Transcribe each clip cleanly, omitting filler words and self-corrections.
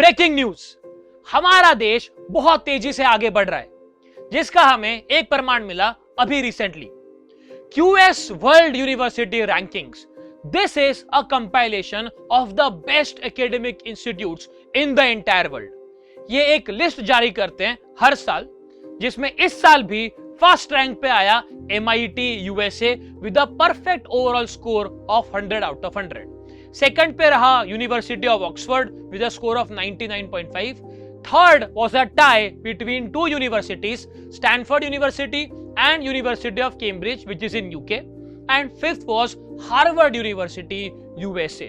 Breaking news, हमारा देश बहुत तेजी से आगे बढ़ रहा है, जिसका हमें एक प्रमाण मिला अभी recently. QS world university rankings, this is a compilation of the best academic institutes in the entire world. ये एक लिस्ट जारी करते हैं हर साल, जिसमें इस साल भी फर्स्ट रैंक पे आया MIT USA with a perfect overall score of 100 out of 100। Second पे रहा university of Oxford with a score of 99.5। Third was a tie between two universities, Stanford University and University of Cambridge, which is in UK, and fifth was Harvard University USA.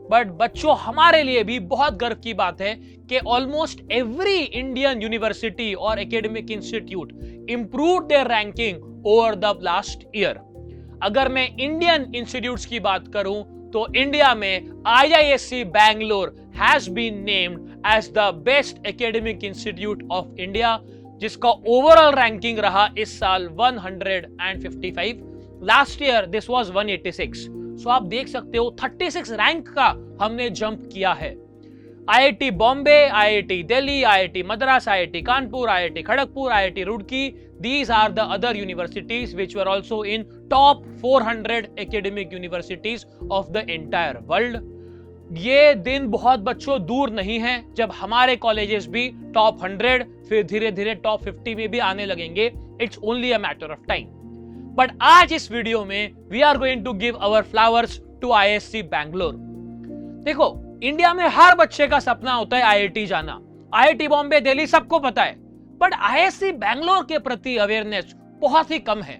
But बच्चों, हमारे लिए भी बहुत गर्व की बात है कि ऑलमोस्ट एवरी इंडियन यूनिवर्सिटी और academic institute improved their ranking over the last year. अगर मैं इंडियन इंस्टीट्यूट्स की बात करूं तो इंडिया में IISc Bangalore has been named as the best academic institute of India, जिसका ओवरऑल रैंकिंग रहा इस साल 155। Last year this was 186। So आप देख सकते हो 36 रैंक का हमने जंप किया है। IIT Bombay, IIT Delhi, IIT Madras, IIT Kanpur, IIT Kharagpur, IIT Roorkee, these are the other universities which were also in top 400 academic universities of the entire world. ये दिन बहुत बच्चों दूर नहीं है जब हमारे कॉलेजेस भी टॉप 100 फिर धीरे धीरे टॉप 50 में भी आने लगेंगे। It's only a matter of time. But आज इस वीडियो में we are going to give our flowers to IISc Bangalore. देखो, इंडिया में हर बच्चे का सपना होता है IIT जाना। IIT बॉम्बे, दिल्ली सबको पता है, बट IISc बैंगलोर के प्रति अवेयरनेस बहुत ही कम है।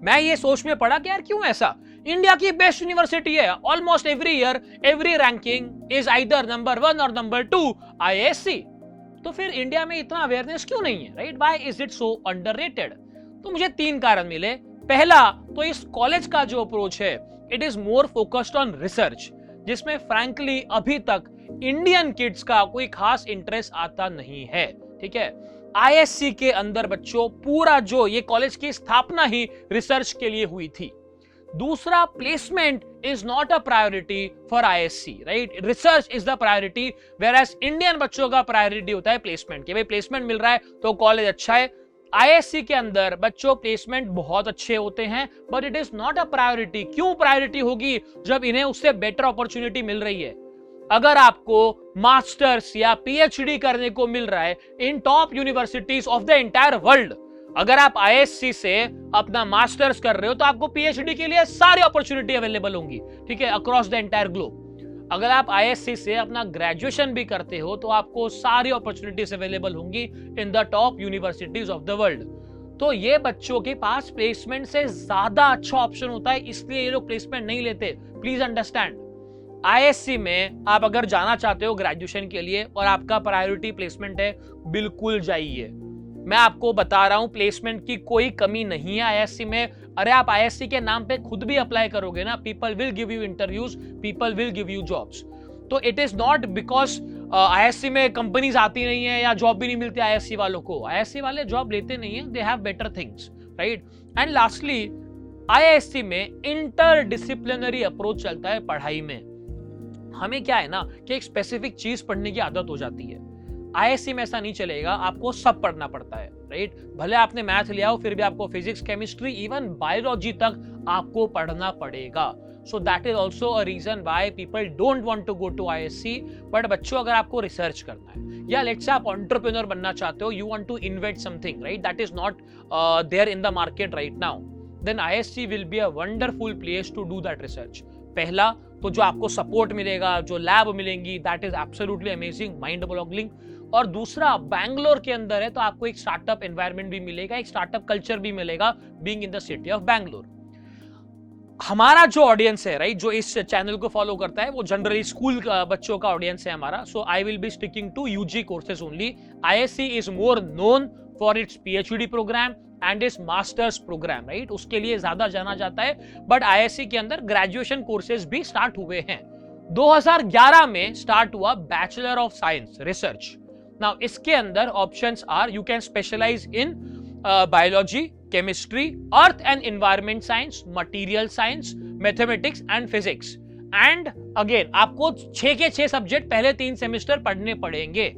मैं ये सोच में पड़ा कि यार क्यों ऐसा? इंडिया की बेस्ट यूनिवर्सिटी है, almost every year every ranking is either number 1 और नंबर 2 IISc। तो फिर इंडिया में इतना अवेयरनेस क्यों नहीं है, right? Why is it so underrated? तो मुझे 3 कारण मिले। पहला तो इस कॉलेज का जो अप्रोच है, it is more focused on research, जिसमें फ्रैंकली अभी तक इंडियन किड्स का कोई खास इंटरेस्ट आता नहीं है। ठीक है, IISc के अंदर बच्चों पूरा जो ये कॉलेज की स्थापना ही रिसर्च के लिए हुई थी। दूसरा, placement is not a priority for IISc, right? Research is the priority, whereas Indian बच्चों का प्रायोरिटी होता है प्लेसमेंट, कि भाई प्लेसमेंट मिल रहा है तो कॉलेज अच्छा है। IISc के अंदर बच्चों प्लेसमेंट बहुत अच्छे होते हैं, but it is not a priority. क्यों प्रायोरिटी होगी जब इन्हें उससे बेटर अपॉर्चुनिटी मिल रही है? अगर आपको मास्टर्स या PhD करने को मिल रहा है in top universities of the entire world, अगर आप IISc से अपना मास्टर्स कर रहे हो तो आपको PhD के लिए सारी अपॉर्चुनिटी अवेलेबल होंगी, ठीक है, अक्रॉस द एंटायर ग्लोब। अगर आप IISc से अपना ग्रेजुएशन भी करते हो तो आपको सारी अपॉर्चुनिटीज अवेलेबल होंगी in the top universities of the world. तो ये बच्चों के पास प्लेसमेंट से ज्यादा अच्छा ऑप्शन होता है, इसलिए ये लोग प्लेसमेंट नहीं लेते। प्लीज अंडरस्टैंड, IISc में आप अगर जाना चाहते हो ग्रेजुएशन के लिए और आपका प्रायोरिटी प्लेसमेंट है, बिल्कुल जाइए। मैं आपको बता रहा हूं, प्लेसमेंट की कोई कमी नहीं है IISc में। अरे आप IISc के नाम पे खुद भी अप्लाई करोगे ना, people will give you interviews, people will give you jobs. तो it is not because IISc में कंपनीज आती नहीं है या जॉब भी नहीं मिलती IISc वालों को। IISc वाले जॉब लेते नहीं है, they have better things, right? And lastly, IISc में इंटरडिसिप्लिनरी अप्रोच चलता है पढ़ाई में। हमें क्या है ना कि एक स्पेसिफिक चीज पढ़ने की आदत हो जाती है। IISc में ऐसा नहीं चलेगा, आपको सब पढ़ना पड़ता है, राइट? भले आपने मैथ लिया हो, फिर भी आपको फिजिक्स, केमिस्ट्री, इवन बायोलॉजी तक आपको पढ़ना पड़ेगा। So that is also a reason why people don't want to go to IISc। But बच्चों, अगर आपको रिसर्च करना है या लेट्स से आप एंटरप्रेन्योर बनना चाहते हो, you want to invent something, right, that is not there in the market right now, then IISc will be a wonderful place to do that research. पहला तो जो आपको सपोर्ट मिलेगा, जो लैब मिलेंगी, that is absolutely amazing, mind blowing. और दूसरा, बैंगलोर के अंदर है तो आपको एक स्टार्टअप एनवायरनमेंट भी मिलेगा, एक स्टार्टअप कल्चर भी मिलेगा, being in the city of Bangalore. हमारा जो ऑडियंस है, राइट, जो इस चैनल को फॉलो करता है, वो जनरली स्कूल बच्चों का ऑडियंस है हमारा। So I will be sticking to UG courses only. IISc is more known for its PhD program and its masters program, right? उसके लिए ज्यादा जाना जाता है। बट IISc के अंदर ग्रेजुएशन कोर्सेज भी स्टार्ट हुए हैं। 2011 में स्टार्ट हुआ bachelor of science research. Now इसके अंदर options are, you can specialise in biology, chemistry, earth and environment science, material science, mathematics and physics, and again आपको 6 के 6 सब्जेक्ट पहले 3 सेमेस्टर पढ़ने पड़ेंगे.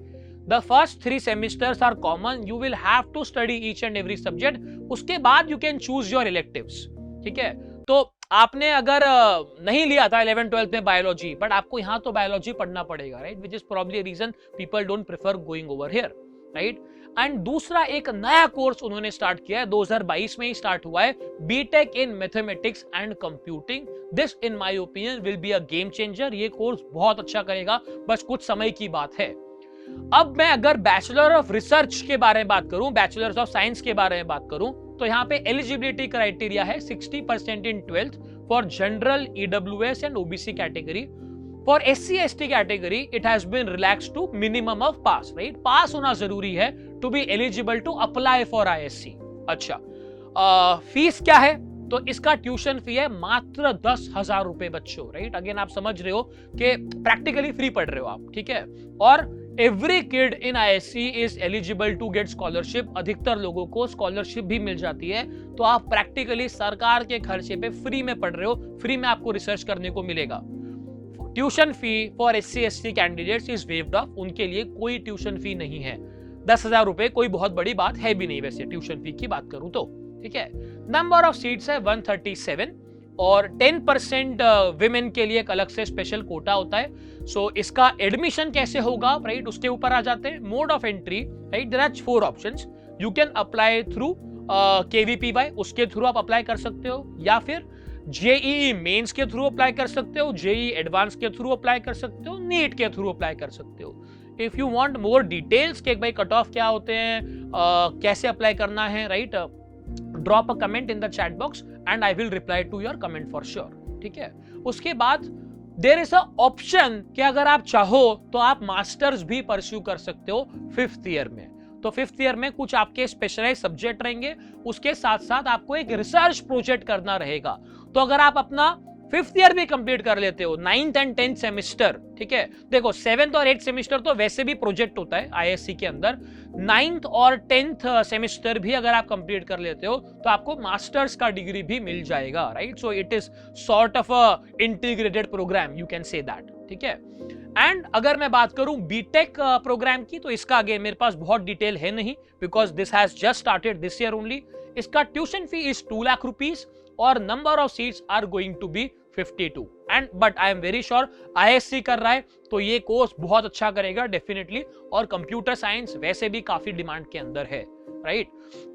The first 3 semesters are common. You will have to study each and every subject. उसके बाद you can choose your electives. ठीक है, तो आपने अगर नहीं लिया था 11th-12th में बायोलॉजी, बट आपको यहाँ तो बायोलॉजी पढ़ना पड़ेगा, right, which is probably reason people don't prefer going over here, right. And दूसरा एक नया कोर्स उन्होंने स्टार्ट किया है, 2022 में ही स्टार्ट हुआ है, B Tech in mathematics and computing. This in my opinion will be a game changer. ये कोर्स बहुत अच्छा करेगा, बस कुछ समय की बात है. अब मैं अगर बैचलर ऑफ रिसर्च के बारे में बात करूं, बैचलर्स ऑफ साइंस के बारे में बात करूं, तो यहाँ पे एलिजिबिलिटी क्राइटेरिया है 60% in 12th for general, EWS and OBC category. For SC/ST category it has been relax to minimum of pass, right. Pass होना जरूरी है to be eligible to apply for ISC. अच्छा, फीस क्या है? तो इसका tuition फी है मात्र 10,000 रुपए बच्चों, राइट. अगेन आप समझ रहे हो कि प्रैक्टिकली फ्री पढ़ रहे हो आप, ठीक है. और every kid in ISC is eligible to get scholarship. अधिकतर लोगों को स्कॉलरशिप भी मिल जाती है, तो आप प्रैक्टिकली सरकार के खर्चे पे फ्री में पढ़ रहे हो, फ्री में आपको रिसर्च करने को मिलेगा. Tuition fee for SC/ST candidates is waived of. उनके लिए कोई ट्यूशन फी नहीं है. 10,000 रुपए कोई बहुत बड़ी बात है भी नहीं वैसे ट्यूशन फी की बात करूं तो, ठीक है. नंबर ऑफ सीट्स है 137 और 10% विमेन के लिए एक अलग से स्पेशल कोटा होता है. सो इसका एडमिशन कैसे होगा, राइट, उसके ऊपर आ जाते हैं. Mode of entry, right, there are 4 options. You can apply through KVPY, उसके थ्रू आप अप्लाई कर सकते हो, या फिर JEE मेंस के थ्रू अप्लाई कर सकते हो, JEE एडवांस के थ्रू अप्लाई कर सकते हो, नीट के थ्रू अप्लाई कर सकते हो. If you want more details कि भाई कट ऑफ क्या होते हैं, कैसे अप्लाई करना है, right, drop a comment in the chat box and I will reply to your comment for sure, ठीक है. उसके बाद देयर इज अ ऑप्शन कि अगर आप चाहो तो आप मास्टर्स भी परस्यू कर सकते हो 5th ईयर में. तो 5th ईयर में कुछ आपके स्पेशलाइज सब्जेक्ट रहेंगे, उसके साथ साथ आपको एक रिसर्च प्रोजेक्ट करना रहेगा. तो अगर आप अपना 5th ईयर भी कंप्लीट कर लेते हो, 9th एंड 10th सेमेस्टर, ठीक है. देखो 7th और 8th सेमेस्टर तो वैसे भी प्रोजेक्ट होता है ISC के अंदर. 9th और 10th सेमेस्टर भी अगर आप कंप्लीट कर लेते हो तो आपको मास्टर्स का डिग्री भी मिल जाएगा, right. So it is sort of a integrated programme, you can say that, ठीक है. एंड अगर मैं बात करूं बीटेक प्रोग्राम की, तो इसका आगे मेरे पास बहुत डिटेल है नहीं, because this has just started this year only. इसका tuition fee is 2 lakh rupees और number of seats are going to be 52. And but I am very sure ISC कर रहा है तो ये कोर्स बहुत अच्छा करेगा डेफिनेटली. और कंप्यूटर साइंस वैसे भी काफी डिमांड के अंदर है, राइट.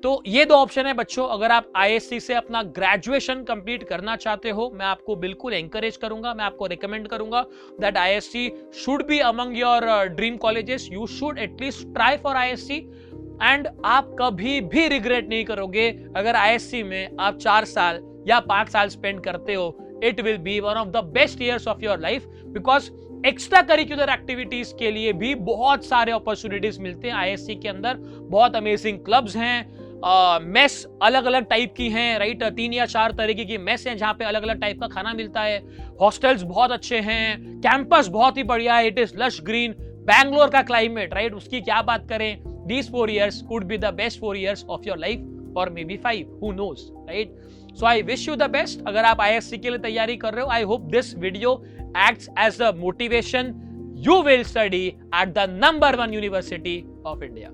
तो ये 2 ऑप्शन है बच्चों. अगर आप ISC से अपना ग्रेजुएशन कंप्लीट करना चाहते हो, मैं आपको बिल्कुल एंकरेज करूंगा, मैं आपको रिकमेंड करूंगा that ISC should be among your dream colleges. You should at least try for ISC and आप कभी भी रिग्रेट नहीं करोगे अगर ISC में आप 4 साल या 5 साल स्पेंड करते हो. It will be one of the best years of your life because extra curricular activities के लिए भी बहुत सारे अपॉर्चुनिटीज मिलते हैं ISC के अंदर. बहुत अमेजिंग क्लब्स हैं, मेस अलग अलग टाइप की हैं, राइट. 3 या 4 तरीके की मेस हैं जहां पे अलग अलग टाइप का खाना मिलता है. हॉस्टल्स बहुत अच्छे हैं, कैंपस बहुत ही बढ़िया है, it is lush green. Bangalore का क्लाइमेट, राइट, उसकी क्या बात करें. These 4 years could be the best 4 years of your life or maybe 5, who knows, right? So I wish you the best. अगर आप ISC के लिए तैयारी कर रहे हो, I hope this video acts as a motivation. You will study at the #1 university of India.